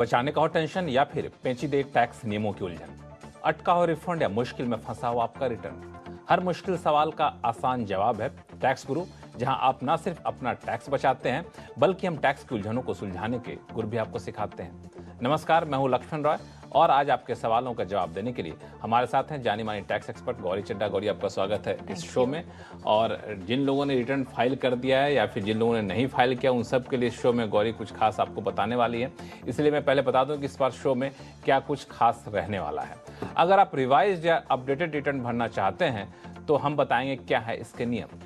बचाने का हो टेंशन या फिर पेचीदे टैक्स नियमों की उलझन, अटका हो रिफंड या मुश्किल में फंसा हो आपका रिटर्न। हर मुश्किल सवाल का आसान जवाब है टैक्स गुरु, जहां आप न सिर्फ अपना टैक्स बचाते हैं बल्कि हम टैक्स की उलझनों को सुलझाने के गुर भी आपको सिखाते हैं। नमस्कार, मैं हूं लक्ष्मण रॉय और आज आपके सवालों का जवाब देने के लिए हमारे साथ हैं जानी मानी टैक्स एक्सपर्ट गौरी चड्ढा। गौरी, आपका स्वागत है इस शो में। और जिन लोगों ने रिटर्न फाइल कर दिया है या फिर जिन लोगों ने नहीं फाइल किया, उन सब के लिए इस शो में गौरी कुछ खास आपको बताने वाली है। इसलिए मैं पहले बता दूं कि इस बार शो में क्या कुछ खास रहने वाला है। अगर आप रिवाइज या अपडेटेड रिटर्न भरना चाहते हैं तो हम बताएंगे क्या है इसके नियम,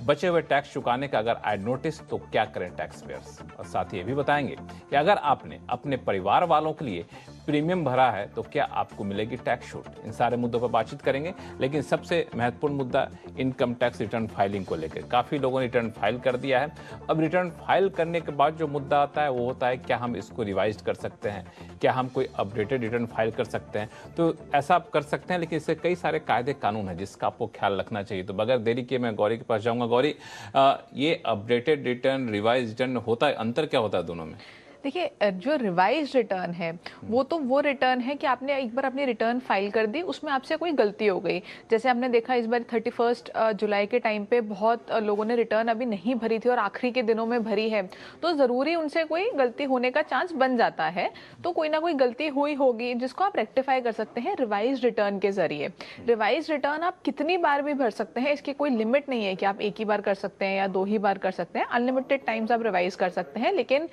बचे हुए टैक्स चुकाने का अगर आए नोटिस तो क्या करें टैक्स पेयर्स, और साथ ही ये भी बताएंगे कि अगर आपने अपने परिवार वालों के लिए प्रीमियम भरा है तो क्या आपको मिलेगी टैक्स छूट। इन सारे मुद्दों पर बातचीत करेंगे, लेकिन सबसे महत्वपूर्ण मुद्दा इनकम टैक्स रिटर्न फाइलिंग को लेकर। काफ़ी लोगों ने रिटर्न फाइल कर दिया है। अब रिटर्न फाइल करने के बाद जो मुद्दा आता है वो होता है क्या हम इसको रिवाइज कर सकते हैं, क्या हम कोई अपडेटेड रिटर्न फाइल कर सकते हैं। तो ऐसा आप कर सकते हैं, लेकिन इससे कई सारे कायदे कानून हैं जिसका आपको ख्याल रखना चाहिए। तो बगैर देरी के मैं गौरी के पास जाऊँगा। गौरी, ये अपडेटेड रिटर्न रिवाइज रिटर्न होता है, अंतर क्या होता है दोनों में? देखिए, जो रिवाइज रिटर्न है वो रिटर्न है कि आपने एक बार अपनी रिटर्न फाइल कर दी, उसमें आपसे कोई गलती हो गई। जैसे हमने देखा इस बार 31 जुलाई के टाइम पे बहुत लोगों ने रिटर्न अभी नहीं भरी थी और आखिरी के दिनों में भरी है, तो ज़रूरी उनसे कोई गलती होने का चांस बन जाता है। तो कोई ना कोई गलती हुई होगी जिसको आप रेक्टिफाई कर सकते हैं रिवाइज रिटर्न के जरिए। रिवाइज रिटर्न आप कितनी बार भी भर सकते हैं, इसकी कोई लिमिट नहीं है कि आप एक ही बार कर सकते हैं या 2 ही बार कर सकते हैं। अनलिमिटेड टाइम्स आप रिवाइज कर सकते हैं, लेकिन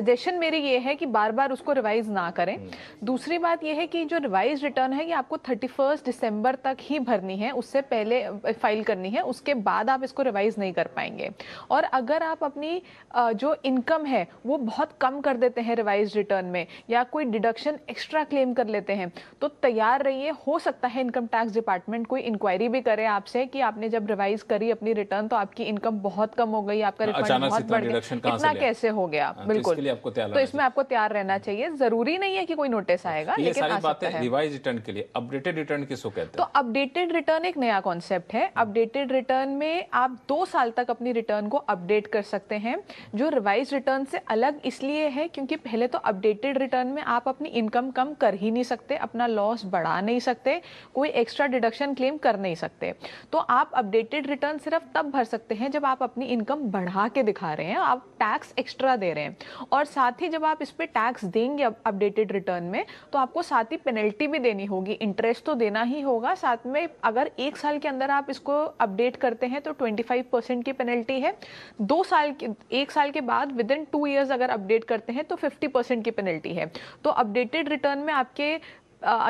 सजेशन मेरी ये है कि बार बार उसको रिवाइज ना करें। दूसरी बात ये है कि जो रिवाइज रिटर्न है ये आपको 31 दिसंबर तक ही भरनी है, उससे पहले फाइल करनी है, उसके बाद आप इसको रिवाइज नहीं कर पाएंगे। और अगर आप अपनी जो इनकम है वो बहुत कम कर देते हैं रिवाइज रिटर्न में, या कोई डिडक्शन एक्स्ट्रा क्लेम कर लेते हैं, तो तैयार रहिए, हो सकता है इनकम टैक्स डिपार्टमेंट कोई इंक्वायरी भी करे आपसे कि आपने जब रिवाइज करी अपनी रिटर्न तो आपकी इनकम बहुत कम हो गई, आपका रिफंड बहुत बढ़ गया, इतना कैसे हो गया। बिल्कुल, तो इसमें आपको तैयार रहना चाहिए। जरूरी नहीं है कि कोई नोटिस आएगा, ये लेकिन सारी आ बातें सकता है। रिवाइज रिटर्न के लिए। अपडेटेड रिटर्न किसको कहते हैं? तो अपडेटेड रिटर्न एक नया कॉन्सेप्ट है। अपडेटेड रिटर्न में आप 2 साल तक अपनी रिटर्न को अपडेट कर सकते हैं, जो रिवाइज रिटर्न से अलग इसलिए है क्योंकि पहले तो अपडेटेड रिटर्न में आप अपनी इनकम कम कर ही नहीं सकते, अपना लॉस बढ़ा नहीं सकते, कोई एक्स्ट्रा डिडक्शन क्लेम कर नहीं सकते। तो आप अपडेटेड रिटर्न सिर्फ तब भर सकते हैं जब आप अपनी इनकम बढ़ा के दिखा रहे हैं, आप टैक्स एक्स्ट्रा दे रहे हैं। और साथ ही जब आप इस पे टैक्स देंगे अपडेटेड रिटर्न में, तो आपको साथ ही पेनल्टी भी देनी होगी, इंटरेस्ट तो देना ही होगा साथ में। अगर 1 साल के अंदर आप इसको अपडेट करते हैं तो 25% की पेनल्टी है। 1 साल के बाद विद इन 2 ईयर्स अगर अपडेट करते हैं तो 50% की पेनल्टी है। तो अपडेटेड रिटर्न में आपके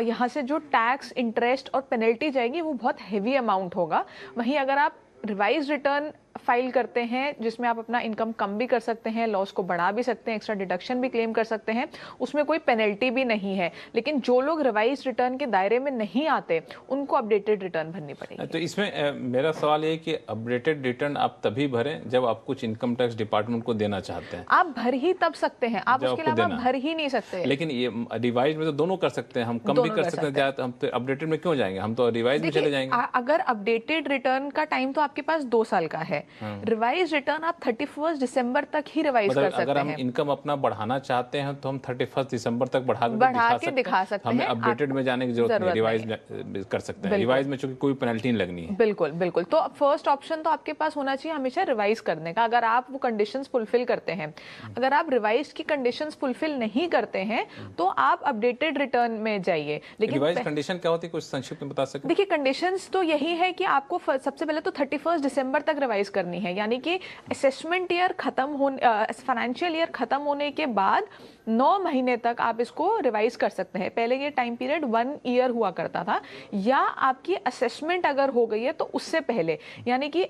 यहाँ से जो टैक्स, इंटरेस्ट और पेनल्टी जाएगी वो बहुत हेवी अमाउंट होगा। वहीं अगर आप रिवाइज रिटर्न फाइल करते हैं जिसमें आप अपना इनकम कम भी कर सकते हैं, लॉस को बढ़ा भी सकते हैं, एक्स्ट्रा डिडक्शन भी क्लेम कर सकते हैं, उसमें कोई पेनल्टी भी नहीं है। लेकिन जो लोग रिवाइज रिटर्न के दायरे में नहीं आते उनको अपडेटेड रिटर्न भरनी पड़ेगी। तो इसमें मेरा सवाल ये है कि अपडेटेड रिटर्न आप तभी भरें जब आप कुछ इनकम टैक्स डिपार्टमेंट को देना चाहते हैं। आप भर ही तब सकते हैं, आप उसके अलावा भर ही नहीं सकते। लेकिन ये रिवाइज में तो दोनों कर सकते हैं, हम कम भी कर सकते हैं। हम तो अपडेटेड में क्यों जाएंगे, हम तो रिवाइज में चले जाएंगे। अगर अपडेटेड रिटर्न का टाइम तो आपके पास 2 साल का है, रिवाइज रिटर्न आप 31 दिसंबर तक ही रिवाइज कर सकते हैं। अगर हम इनकम अपना बढ़ाना चाहते हैं तो हम 31 दिसंबर तक बढ़ा के दिखा सकते हैं। हमें अपडेटेड में जाने की जरूरत नहीं, रिवाइज कर सकते हैं। रिवाइज में चूंकि कोई पेनल्टी नहीं लगनी है। बिल्कुल बिल्कुल। तो फर्स्ट ऑप्शन तो आपके पास होना चाहिए हमेशा रिवाइज करने का, अगर आप वो कंडीशंस फुलफिल करते हैं। अगर आप रिवाइज की कंडीशंस फुलफिल नहीं करते हैं तो आप अपडेटेड रिटर्न में जाइए। लेकिन रिवाइज कंडीशन क्या होती है, कुछ संक्षिप्त में बता सकते हैं? देखिए, कंडीशंस तो यही है कि आपको सबसे पहले तो 31 दिसंबर तक रिवाइज करनी है, यानी कि असेसमेंट ईयर खत्म होने, फाइनेंशियल ईयर खत्म होने के बाद 9 महीने तक आप इसको रिवाइज कर सकते हैं। पहले ये टाइम पीरियड 1 ईयर हुआ करता था, या आपकी असेसमेंट अगर हो गई है तो उससे पहले, यानी कि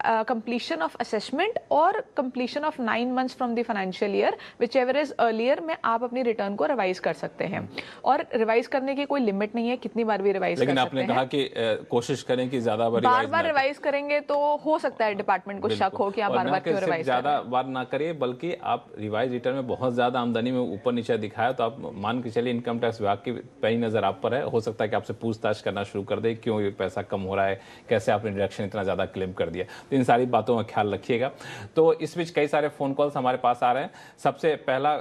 कंप्लीशन ऑफ असेसमेंट और completion of 9 months from the financial year, which ever is earlier, में आप अपनी रिटर्न को रिवाइज कर सकते हैं। और रिवाइज करने की कोई लिमिट नहीं है, कितनी बार भी रिवाइज कर सकते हैं। लेकिन आपने कहा कि कोशिश करें कि ज्यादा बार रिवाइज करेंगे तो हो सकता है डिपार्टमेंट को शक हो कि आप और बार ना बार कि क्यों सिर्फ रिवाइज ज्यादा बार ना करिए, बल्कि आप रिवाइज रिटर्न में बहुत ज्यादा आमदनी में ऊपर नीचे दिखाया तो आप मान के चलिए इनकम टैक्स विभाग की पैनी नजर आप पर है, हो सकता है कि आपसे पूछताछ करना शुरू कर दे, क्यों ये पैसा कम हो रहा है, कैसे आपने डिडक्शन इतना ज्यादा क्लेम कर दिया। तो इन सारी बातों का ख्याल रखिएगा। तो इस बीच कई सारे फोन कॉल्स हमारे पास आ रहे हैं। सबसे पहला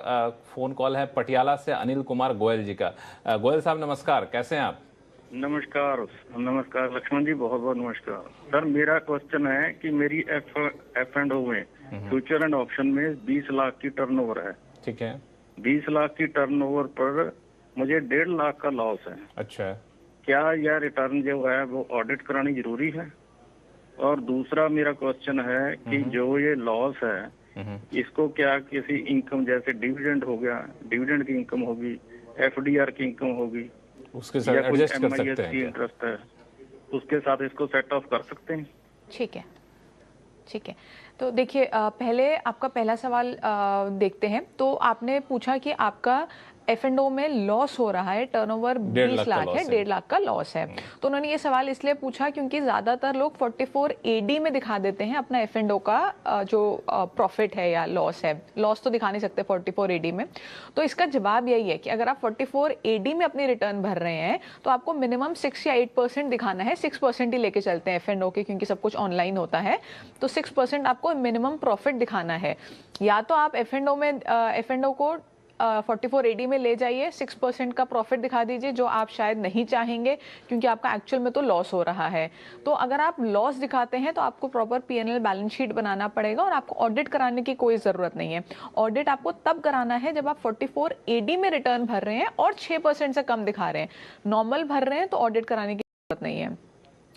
फोन कॉल है पटियाला से अनिल कुमार गोयल जी का। गोयल साहब नमस्कार, कैसे हैं आप? नमस्कार नमस्कार लक्ष्मण जी, बहुत बहुत नमस्कार सर। मेरा क्वेश्चन है कि मेरी एफ एंड ओ में फ्यूचर एंड ऑप्शन में 20 लाख की टर्नओवर है। ठीक है। 20 लाख की टर्नओवर पर मुझे 1.5 लाख का लॉस है। अच्छा। क्या यह रिटर्न जो है वो ऑडिट करानी जरूरी है? और दूसरा मेरा क्वेश्चन है कि जो ये लॉस है इसको क्या किसी इनकम जैसे डिविडेंड हो गया, डिविडेंड की इनकम होगी, एफडीआर की इनकम होगी, उसके साथ या कुछ एडजस्ट कर सकते MIS हैं की क्या? इंटरेस्ट है, उसके साथ इसको सेट ऑफ कर सकते हैं? ठीक है, ठीक है। तो देखिए, पहले आपका पहला सवाल देखते हैं। तो आपने पूछा कि आपका F&O में लॉस हो रहा है, टर्नओवर 20 लाख है, 1.5 लाख का लॉस है। तो उन्होंने ये सवाल इसलिए पूछा क्योंकि ज्यादातर लोग 44 AD में दिखा देते हैं अपना F&O का जो प्रॉफिट है या लॉस है। लॉस तो दिखा नहीं सकते 44 AD में। तो इसका जवाब यही है कि अगर आप 44 AD में अपनी रिटर्न भर रहे हैं तो आपको मिनिमम 6 या 8% दिखाना है। 6% ही लेके चलते हैं F&O के, क्योंकि सब कुछ ऑनलाइन होता है। तो 6% आपको मिनिमम प्रॉफिट दिखाना है। या तो आप F&O को 44 AD में ले जाइए, 6% का प्रॉफिट दिखा दीजिए, जो आप शायद नहीं चाहेंगे क्योंकि आपका एक्चुअल में तो लॉस हो रहा है। तो अगर आप लॉस दिखाते हैं तो आपको प्रॉपर P&L बैलेंस शीट बनाना पड़ेगा और आपको ऑडिट कराने की कोई ज़रूरत नहीं है। ऑडिट आपको तब कराना है जब आप 44 AD में रिटर्न भर रहे हैं और 6% से कम दिखा रहे हैं। नॉर्मल भर रहे हैं तो ऑडिट कराने की ज़रूरत नहीं है।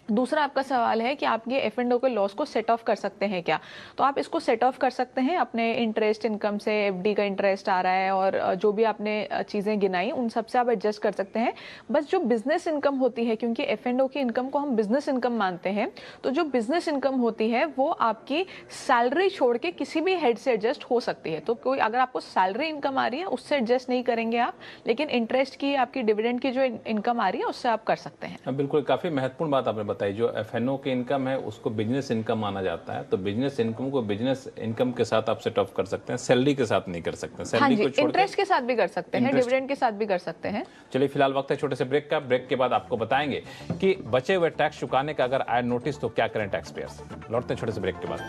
दूसरा आपका सवाल है कि आप ये F&O के लॉस को सेट ऑफ कर सकते हैं क्या? तो आप इसको सेट ऑफ कर सकते हैं अपने इंटरेस्ट इनकम से। FD का इंटरेस्ट आ रहा है और जो भी आपने चीज़ें गिनाई उन सब से आप एडजस्ट कर सकते हैं। बस जो बिजनेस इनकम होती है, क्योंकि F&O की इनकम को हम बिजनेस इनकम मानते हैं, तो जो बिजनेस इनकम होती है वो आपकी सैलरी छोड़ के किसी भी हेड से एडजस्ट हो सकती है। तो कोई अगर आपको सैलरी इनकम आ रही है उससे एडजस्ट नहीं करेंगे आप, लेकिन इंटरेस्ट की, आपकी डिविडेंड की जो इनकम आ रही है उससे आप कर सकते हैं। बिल्कुल, काफी महत्वपूर्ण बात आपने बताई। जो F&O की इनकम है उसको बिजनेस इनकम माना जाता है, तो बिजनेस इनकम को बिजनेस इनकम के साथ आप सेट ऑफ कर सकते हैं, सैलरी के साथ नहीं कर सकते। सैलरी को छोड़ इंटरेस्ट के साथ भी कर सकते हैं, डिविडेंड के साथ भी कर सकते हैं। चलिए फिलहाल वक्त है छोटे से ब्रेक का। ब्रेक के बाद आपको बताएंगे कि बचे हुए टैक्स चुकाने का अगर आए नोटिस तो क्या करें टैक्स पेयर्स। लौटते हैं छोटे से ब्रेक के बाद।